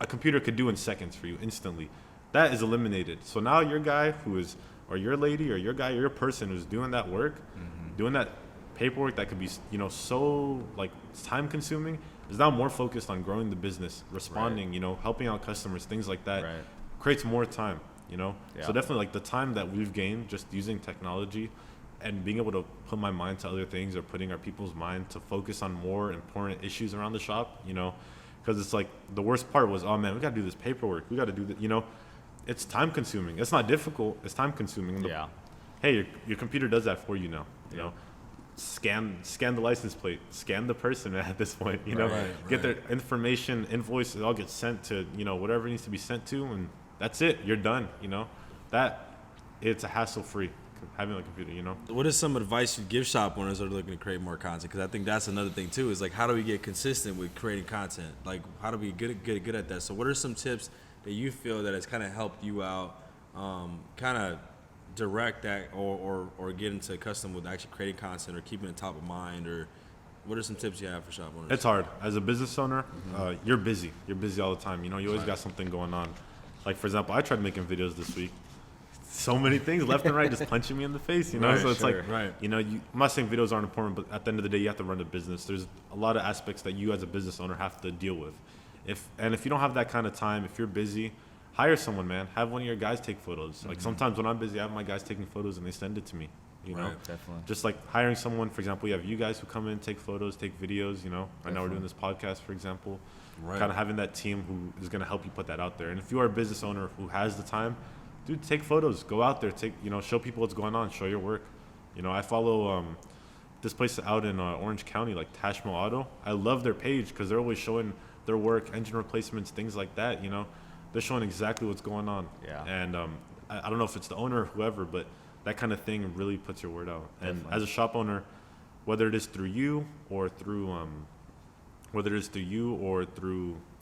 a computer could do in seconds for you instantly, that is eliminated. So now your guy who is, or your lady, or your guy, or your person who's doing that work, doing that paperwork that could be, you know, so like time-consuming, is now more focused on growing the business, responding, you know, helping out customers, things like that. Creates more time. you know? Yeah. So definitely like the time that we've gained just using technology and being able to put my mind to other things, or putting our people's mind to focus on more important issues around the shop, you know? Because it's like the worst part was, oh man, we got to do this paperwork. We got to do that, you know? It's time consuming. It's not difficult. It's time consuming. Yeah. Hey, your computer does that for you now, you know? Scan the license plate, scan the person at this point, you know, get their information, invoice, it all gets sent to, you know, whatever it needs to be sent to, and that's it. You're done, you know. That, it's a hassle-free having a computer, you know. What is some advice you give shop owners that are looking to create more content? Because I think that's another thing too, is like, how do we get consistent with creating content? Like, how do we get good at that? So what are some tips that you feel that has kind of helped you out, kind of direct that, or get into custom with actually creating content, or keeping it top of mind? Or what are some tips you have for shop owners? It's hard. As a business owner, you're busy. You're busy all the time. You know, you always got something going on. Like, for example, I tried making videos this week. So many things left and right just punching me in the face, you know? So it's like, you know, I'm not saying videos aren't important, but at the end of the day, you have to run a business. There's a lot of aspects that you as a business owner have to deal with. If you don't have that kind of time, if you're busy, hire someone, man. Have one of your guys take photos. Like sometimes when I'm busy, I have my guys taking photos and they send it to me, you know? Definitely. Just like hiring someone, for example, we have you guys who come in, take photos, take videos, you know? Right now we're doing this podcast, for example. Kind of having that team who is going to help you put that out there. And if you are a business owner who has the time, dude, take photos, go out there, you know, show people what's going on, show your work. You know, I follow this place out in Orange County, like Tashmo Auto. I love their page because they're always showing their work, engine replacements, things like that, you know? They're showing exactly what's going on. Yeah. And I don't know if it's the owner or whoever, but that kind of thing really puts your word out. And as a shop owner, whether it is through you or through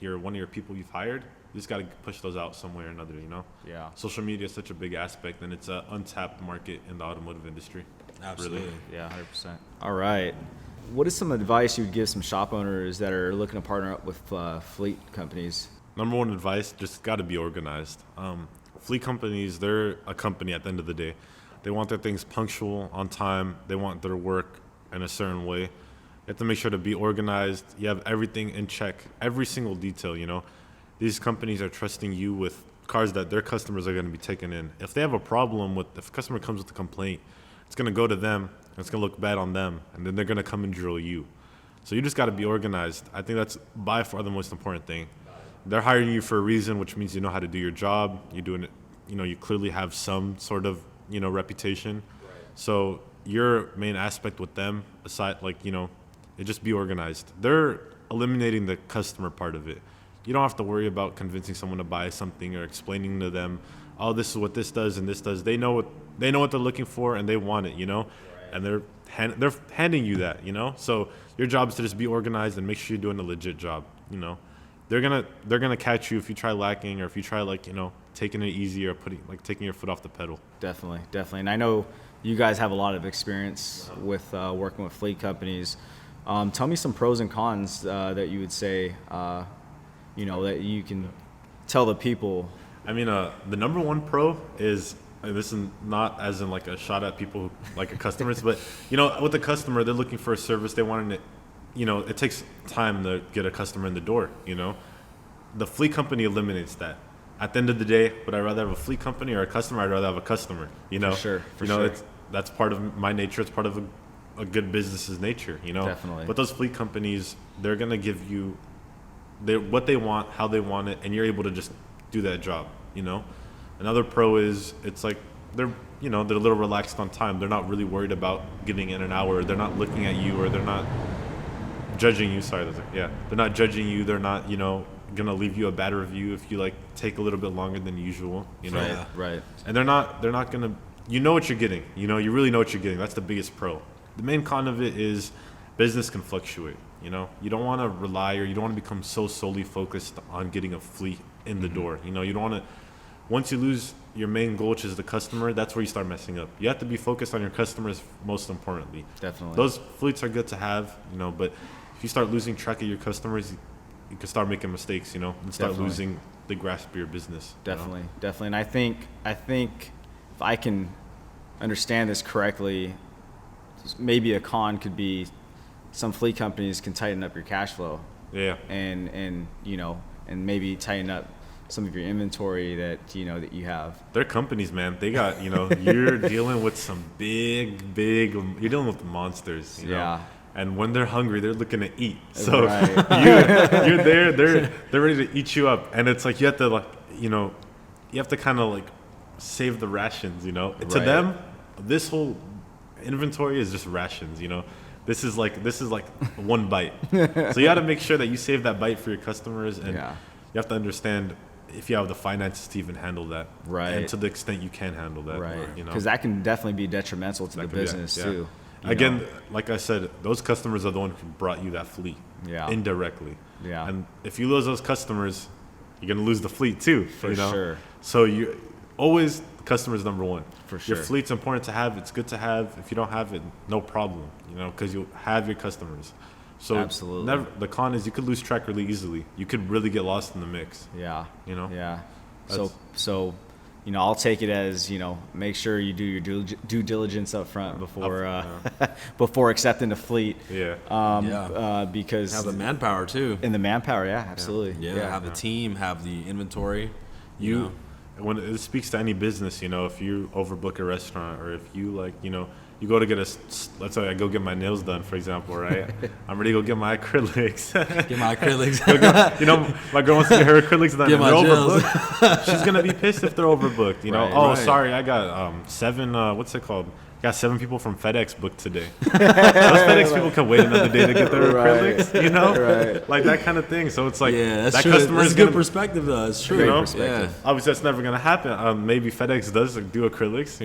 one of your people you've hired, you just got to push those out some way or another, you know? Yeah. Social media is such a big aspect, and it's an untapped market in the automotive industry. Absolutely. Really. Yeah, 100%. All right. What is some advice you would give some shop owners that are looking to partner up with fleet companies? Number one advice, just got to be organized. Fleet companies, they're a company at the end of the day. They want their things punctual, on time. They want their work in a certain way. You have to make sure to be organized. You have everything in check, every single detail, you know. These companies are trusting you with cars that their customers are going to be taking in. If they have a problem if a customer comes with a complaint, it's going to go to them, and it's going to look bad on them, and then they're going to come and drill you. So you just got to be organized. I think that's by far the most important thing. They're hiring you for a reason, which means you know how to do your job. You're doing it, you know, you clearly have some sort of, you know, reputation. So your main aspect with them, aside, like, you know, it just be organized. They're eliminating the customer part of it. You don't have to worry about convincing someone to buy something or explaining to them, oh, this is what this does and this does. They know what they're looking for and they want it, you know, and they're handing you that, you know. So your job is to just be organized and make sure you're doing a legit job, you know. They're gonna catch you if you try lacking, or if you try, like, you know, taking it easy, or taking your foot off the pedal. Definitely. And I know you guys have a lot of experience with working with fleet companies. Tell me some pros and cons that you would say, you know, that you can tell the people. I mean, the number one pro is, and this is not as in like a shot at people like customers, but, you know, with the customer, they're looking for a service. They want it. You know, it takes time to get a customer in the door, you know. The fleet company eliminates that. At the end of the day, would I rather have a fleet company or a customer? I'd rather have a customer, you know. For you know, that's part of my nature. It's part of a good business's nature, you know. Definitely. But those fleet companies, they're going to give you what they want, how they want it, and you're able to just do that job, you know. Another pro is, it's like they're a little relaxed on time. They're not really worried about getting in an hour. They're not looking at you, or they're not judging you. They're not judging you. They're not, you know, gonna leave you a bad review if you like take a little bit longer than usual, you know. Right. And they're not gonna, you know what you're getting, you know, you really know what you're getting. That's the biggest pro. The main con of it is business can fluctuate, you know. You don't want to rely, or you don't want to become so solely focused on getting a fleet in the door, you know. You don't want to, once you lose your main goal, which is the customer, that's where you start messing up. You have to be focused on your customers most importantly. Definitely. Those fleets are good to have, you know, but if you start losing track of your customers, you can start making mistakes, you know, and start losing the grasp of your business. Definitely. And I think if I can understand this correctly, maybe a con could be some fleet companies can tighten up your cash flow. Yeah. And you know, and maybe tighten up some of your inventory that that you have. They're companies, man. They got, you're dealing with some big, you're dealing with monsters, you know? And when they're hungry, they're looking to eat. So you're there, they're ready to eat you up. And it's like you have to you have to kind of save the rations, To them, this whole inventory is just rations, This is like one bite. So you got to make sure that you save that bite for your customers, and you have to understand if you have the finances to even handle that, and to the extent you can handle that, because that can definitely be detrimental to the business too. Again, like I said, those customers are the one who brought you that fleet indirectly. And if you lose those customers, you're gonna lose the fleet too. For sure. So you always customers number one. For sure. Your fleet's important to have. It's good to have. If you don't have it, no problem. Because you have your customers. So absolutely. The con is you could lose track really easily. You could really get lost in the mix. Yeah. Yeah. So I'll take it as make sure you do your due diligence up front before accepting the fleet. Because have the manpower too. And the manpower, absolutely. Have the team, have the inventory. When it speaks to any business, if you overbook a restaurant, or if you you go to get let's say I go get my nails done, for example, right? I'm ready to go get my acrylics. Get my acrylics. My girl wants to get her acrylics done. Get and they're my overbooked. She's gonna be pissed if they're overbooked. Sorry, I got 7. What's it called? Got 7 people from FedEx booked today. Those FedEx people can wait another day to get their acrylics, like that kind of thing. So it's like that's that true. customer That's is a good gonna, perspective, though. It's true. Great perspective. Obviously, that's never gonna happen. Maybe FedEx does do acrylics,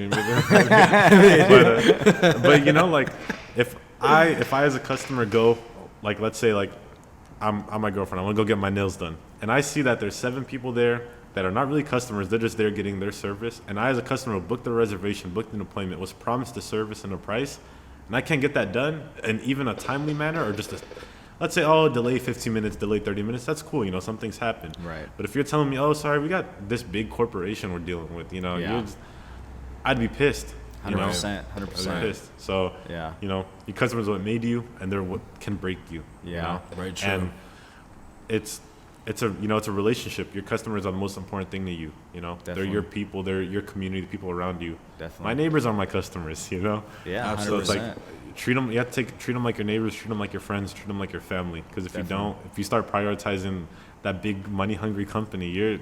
but if I as a customer go, let's say I'm my girlfriend, I want to go get my nails done, and I see that there's 7 people there that are not really customers, they're just there getting their service, and I as a customer booked the reservation, booked an appointment, was promised a service and a price, and I can't get that done in even a timely manner, or just let's say, delay 15 minutes, delay 30 minutes, that's cool, some things happen. Right. But if you're telling me, sorry, we got this big corporation we're dealing with, I'd be pissed. 100%. I'd be pissed. So, your customers are what made you, and they're what can break you. Right, true. And it's a relationship. Your customers are the most important thing to you. They're your people. They're your community. The people around you. Definitely. My neighbors are my customers. Yeah, absolutely. So it's treat them. You have to treat them like your neighbors. Treat them like your friends. Treat them like your family. Because if you start prioritizing that big money hungry company, you're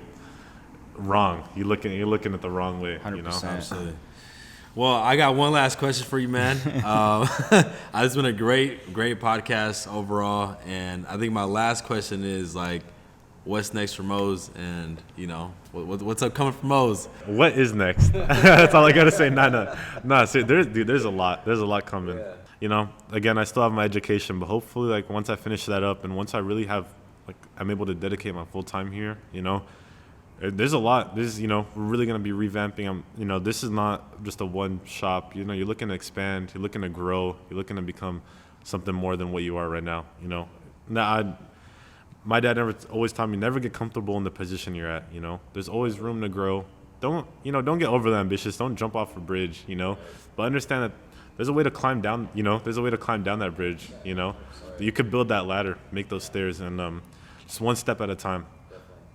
wrong. You're looking at the wrong way. 100%. Absolutely. Well, I got one last question for you, man. It's been a great podcast overall, and I think my last question is what's next for Mo's, and what's upcoming for Mo's? What is next? That's all I gotta say. Nah. See, there's a lot. There's a lot coming. Again, I still have my education, but hopefully, once I finish that up, and once I really have, I'm able to dedicate my full time here. There's a lot. We're really gonna be revamping. This is not just a one shop. You're looking to expand. You're looking to grow. You're looking to become something more than what you are right now. My dad always taught me never get comfortable in the position you're at. There's always room to grow. Don't get overly ambitious. Don't jump off a bridge. But understand that there's a way to climb down. There's a way to climb down that bridge. You could build that ladder, make those stairs, and just one step at a time.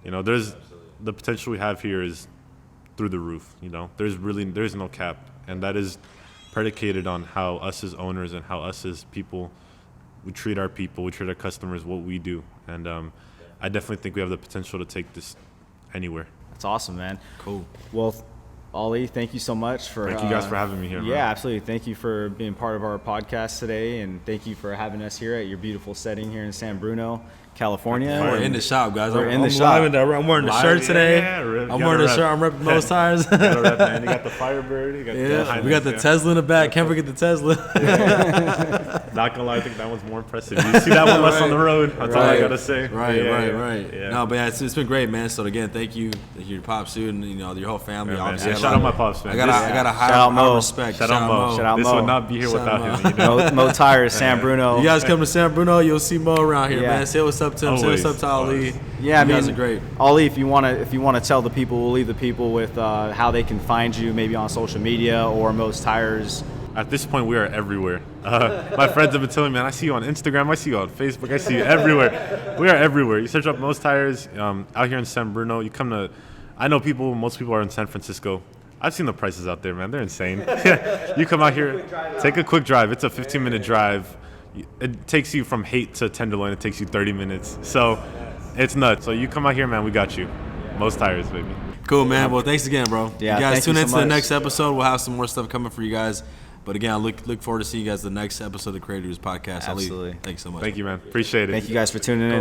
There's the potential we have here is through the roof. There's no cap, and that is predicated on how us as owners and how us as people, we treat our people, we treat our customers, what we do. And I definitely think we have the potential to take this anywhere. That's awesome, man. Cool. Well, Ali, thank you so much for thank you guys for having me here, man. Yeah, absolutely. Thank you for being part of our podcast today, and thank you for having us here at your beautiful setting here in San Bruno, California. We're in the shop, guys. We're in the shop. I'm wearing the shirt today. I'm wearing the shirt. I'm repping Mo's Tires. You got the Firebird. You got we got the Tesla in the back. Can't forget the Tesla. Not gonna lie, I think that one's more impressive. You see that one less on the road. That's all I gotta say. Right. Yeah. No, but it's been great, man. So again, thank you, your pops too, and your whole family. Obviously, shout out my pops, man. I got a high respect. Shout out Mo. Shout out this Mo. would not be here without him. Mo Tires, San Bruno. You guys come to San Bruno, you'll see Mo around here, man. Say what's up to him. Always. Say what's up to Ali. Yeah, you guys are great. Ali, if you want to tell the people, we'll leave the people with how they can find you, maybe on social media or Mo's Tires. At this point, we are everywhere. My friends have been telling me, man, I see you on Instagram, I see you on Facebook, I see you everywhere. We are everywhere. You search up Most Tires out here in San Bruno. You come to, I know most people are in San Francisco. I've seen the prices out there, man. They're insane. You come out here, take a quick drive. It's a 15-minute drive. It takes you from Haight to Tenderloin. It takes you 30 minutes. So it's nuts. So you come out here, man, we got you. Most Tires, baby. Cool, man. Well, thanks again, bro. Yeah, you guys thank you tune in so to the much. next episode. We'll have some more stuff coming for you guys. But again, I look forward to seeing you guys the next episode of the Creative Doers podcast. Ali, Absolutely. thanks so much. Thank you, man. Appreciate it. Thank you guys for tuning in.